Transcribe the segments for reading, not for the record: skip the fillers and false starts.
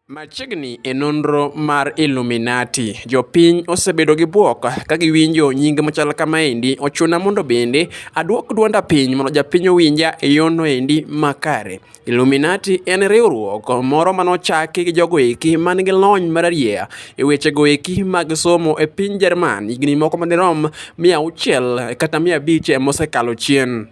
Machiegni e nonro mar Illuminati, jopiny osebedo gi bwok ka giwinjo nying machal kamaendi. Ochuna mondo bende aduok duonda piny mondo japiny owinja e yono endi makare. Illuminati en riwruok moro manochaki gi jogo eki man gi lony mararieya e weche go eki mag somo e piny Jerman higni moko madirom 600 kata 500 mosekalo chien.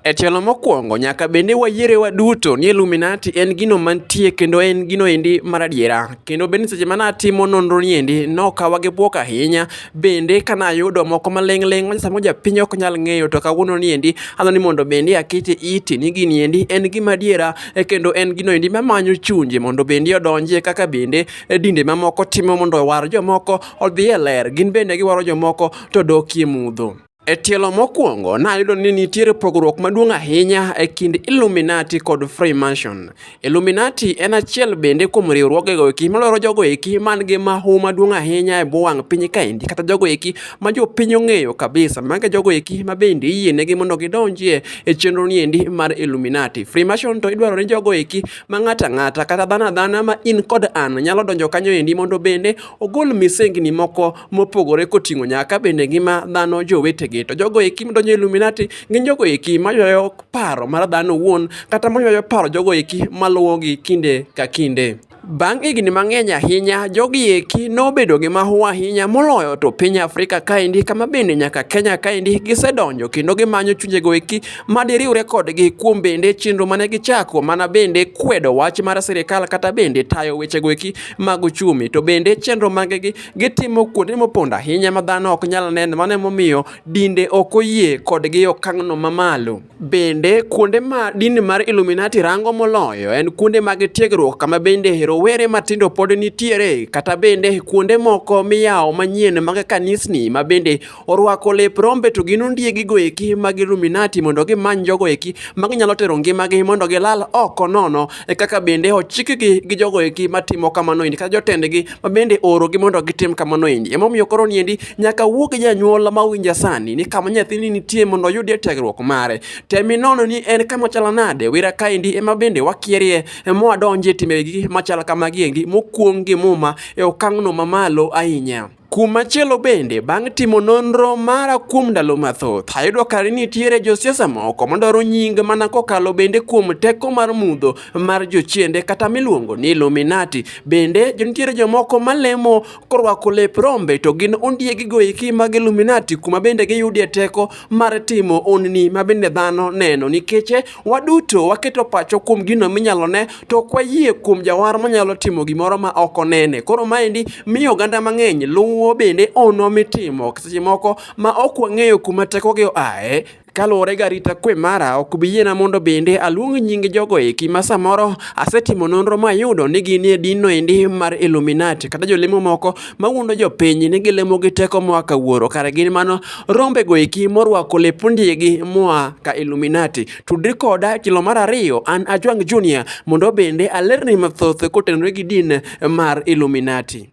E tielo mokwongo nyaka bende wayiere waduto ni Illuminati en gino mantie kendo en gino endi maradiera. Kendo bende seche manatimo nonro ni endi nokawa gi bwok ahinya. Bende kanayudo moko maling'ling' ma samo japiny ok nyal ng'eyo, to kawuono ni endi adwani mondo bende akete iti ni gini endi en gima adiera kendo en gino endi mamanyo chunje mondo bende odonjie, kaka bende dinde mamoko timo mondo war jomoko odhi e ler, gin bende giwaro jomoko to dokie mudho. E tielo mokwongo nayudo ni nitiere pogruok maduong' ahinya e kind Illuminati kod Freemason. Illuminati en achiel bende kuom riwruogego eki malwaro jogo eki man gi mahu maduong' ahinya e bwo wang' piny kaendi, kata jogo eki ma jopiny ong'eyo kabisa, mage jogo eki ma bende iyienegi mondo gidonjie e chenro ni endi mar Illuminati. Freemason to idwaro ni jogo eki ma ng'ato ang'ata kata dhano adhana ma in kod an nyalo donjo kanyo endi mondo bende ogol misengni moko mopogore koting'o nyaka bende ngima dhano jowetegi. To jogo eki madonjo Illuminati gin jogo eki maywayo paro mar dhano owuon, kata maywayo paro jogo eki maluwogi kinde ka kinde. Bang' higni mang'eny ahinya, jogi eki nobedo gi mahu ahinya moloyo to piny Afrika kaendi, kama bende nyaka Kenya kaendi gisedonjo kendo gimanyo chunjego eki madiriwre kodgi kuom bende chenro mane gichako mana bende kwedo wach mar sirikal, kata bende tayo wechego eki mag uchumi. To bende chenro magegi gitimo kuonde mopondo ahinya ma dhano ok nyal neno, mano emomiyo dinde ok oyie kodgi okang'no mamalo. Bende kuonde ma din mar Illuminati rango moloyo en kuonde mag tiegruok, kama bende rowere matindo pod nitiere, kata bende kuonde moko miyawo manyien mag kanisni ma bende orwako lep rombe to gin ondiegi eki mag Illuminati mondo gimany jogo eki maginyalo tero ngimagi mondo gilal oko nono, kaka bende ochikgi gi jogo eki matimo kamano endi, kata jotendgi ma bende oorogi mondo gitim kamano endi. Emomiyo koro ni endi nyaka wuog janyuol mawinja sani ni kama nyathini nitie mondo oyudie tiegruok mare. Temi nono ni en kama chalo nade. Wera kaendi ema bende wakierie mwadonje timegi machal kamagi endi mokwong gi muma e okang'no mamalo ahinya. Kumachielo bende, bang' timo nonro mara kuom ndalo mathoth, ayudo ka nitiere josiasa moko madwaro nying mana kokalo bende kuom teko mar mudho mar jochiende kata miluongo ni Illuminati. Bende nitiere jomoko malemo korwako lep rombe to gin ondiegigo eki mag Illuminati, kuma bende giyudie teko mar timo onni ma bende dhano neno. Nikech waduto waketo pacho kuom gino minyalo ne, to ok wayie kuom jawar manyalo timo gimoro ma ok onene. Koro maendi miyo oganda mang'eny luwo bende ono mitimo seche moko ma ok wang'eyo kuma tekogi oae. Kaluwore gi arita kwe mara, ok biyiena mondo bende aluong nying jogo eki ma samoro asetimo nonro mayudo ni gin e dinno endi mar Illuminati, kata jolemo moko mawuondo jopiny ni gilemo gi teko moa ka wuoro, kare gin mano rombego eki morwako lep ondiegi moa ka Illuminati. Tudri koda kilo mar ariyo, an Ajwang' Junior, mondo bende alerni mathoth kotenore gi din mar Illuminati.